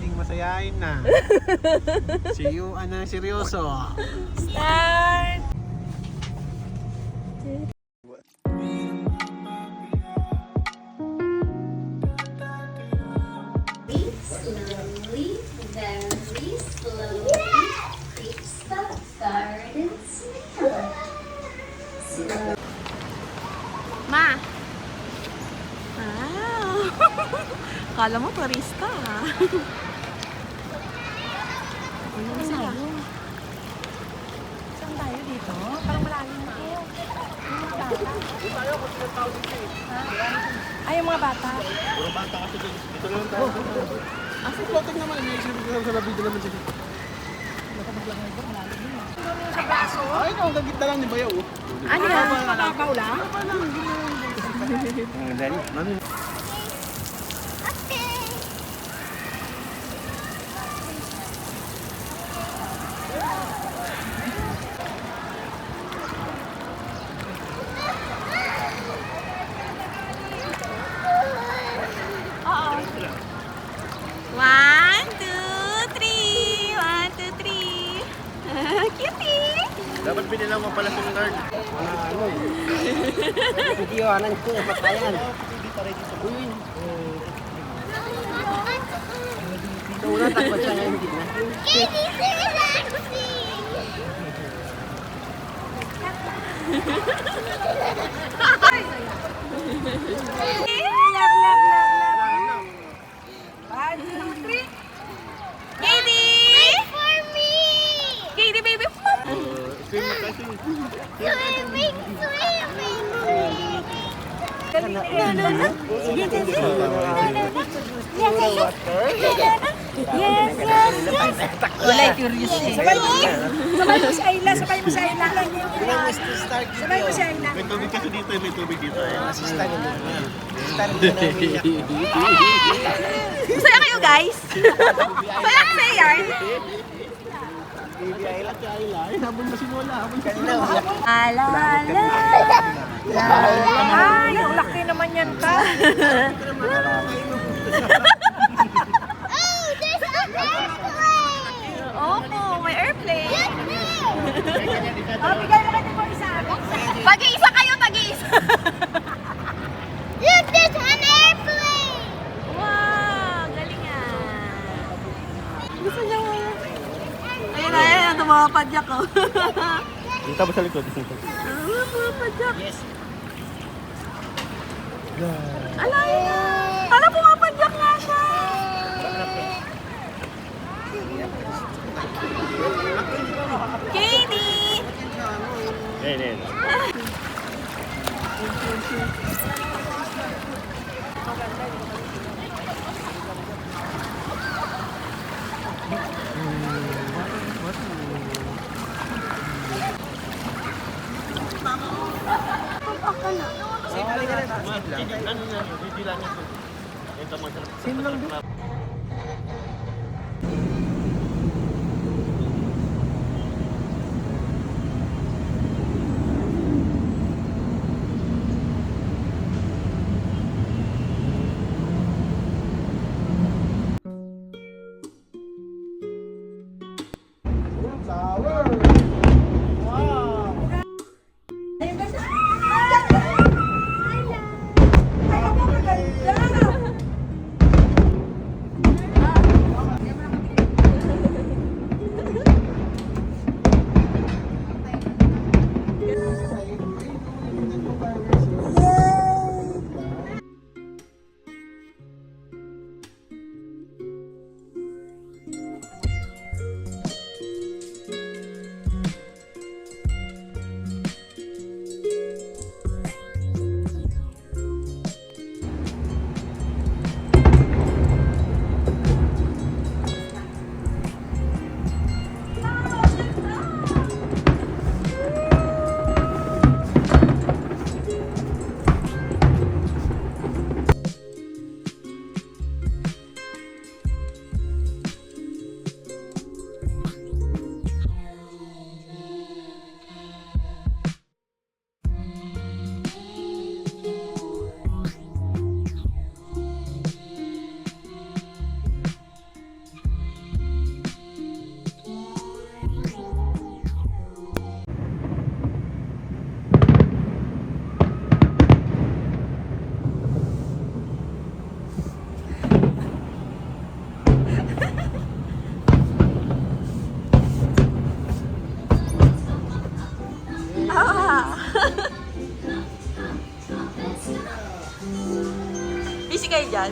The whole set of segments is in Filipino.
pwedeng masayahin na. See you, seryoso. Start! Slowly, very slowly, creeps the garden smell. Slow. Ma! Wow! Kala mo turista ha? Ano sila? Saan tayo dito? Parang malalim na ako. Ay, yung mga bata. Puro bata kasi dito lang tayo. Kasi floating naman, iniisip ko sa labida naman siya dito. Sa braso? Ay, no, ang gitna lang ni Bayaw. Ano yan? Mababaw lang? Mami. One, two, three. One, two, three. Cutie! Dapat binilang mo pala sa card. Hindi yun, anong ito, napatayan. Ito una, takot siya ngayon, hindi na. One, two, three. Katie! Wait for me! Katie, baby! Swimming, swimming! Yes, yes, yes! Wala, curious eh. Sabay mo si Ayla, sabay mo si Ayla. Sabay mo si Ayla. May tubig kasi dito, may tubig dito. Masaya kayo guys? Masaya kasi yan? Baby Ayla, si Ayla. Ay, habol mo si Lola. Habol mo si Kanina, Lola. La la la. Ay, ang laki naman yan ka. Oh, there's an airplane! Opo, may airplane. Oh, bigay na natin mo isa. Pag-iisa kayo, pag-iisa. Look, there's an airplane! Wow, galing ah. Gusto niya mo. Ayun na, ayun, tumapadyak ko. Dito ba sa likod? Tumapadyak. Yes. Ala, ala, pumapadyak nga siya. Katie! Same lang din. Ay, ako maganda. Busy kayo dyan?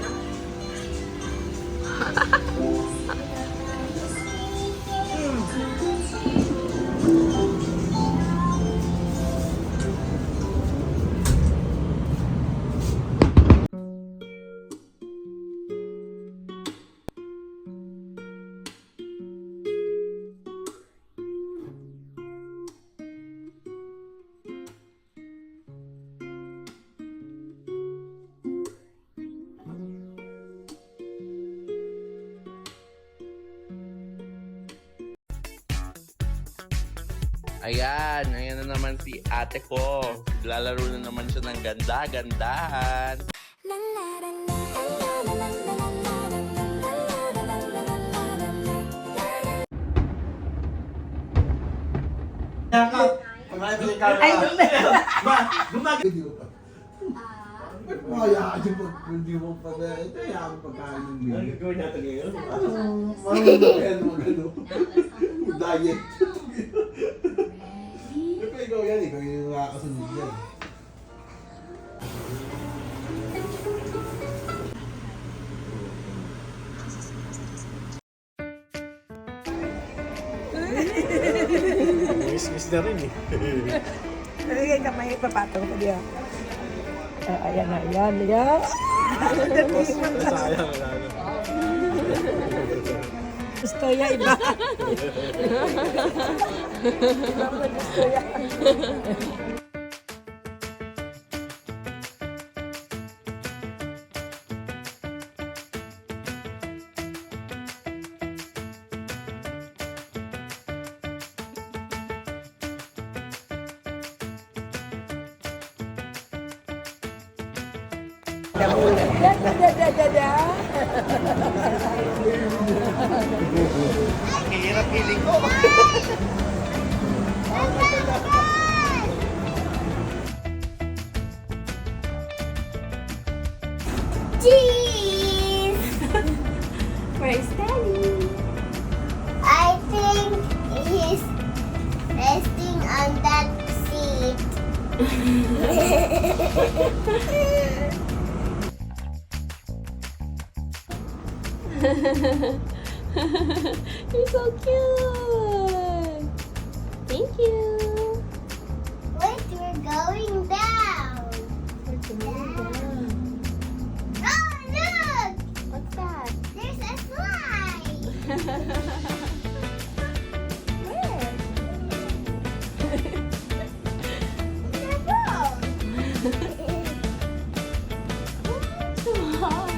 Ayan, ayan na naman si ate ko. Lalaro na naman siya ng ganda-gandahan. Ay, gumagay. Hayaan yung pag hindi mo pa na ito, hayaan mo pagkain ng bili. Ano gawin natin ngayon? Marunong na yan, mag-ano. Diet. Siyempre ikaw yan, ikaw yung nakakasunod yan. Miss na rin eh. Ay, kamay papatong ko diya. Ayan. Ayan. Sayang, wala na. Gusto ya iba. Gusto ya. Hirap hiling ko. Cheese! Where's Daddy? I think he's resting on that seat. You're so cute. Thank you. Wait, we're going down. Oh, look! What's that? There's a slide. Where? The road. So high.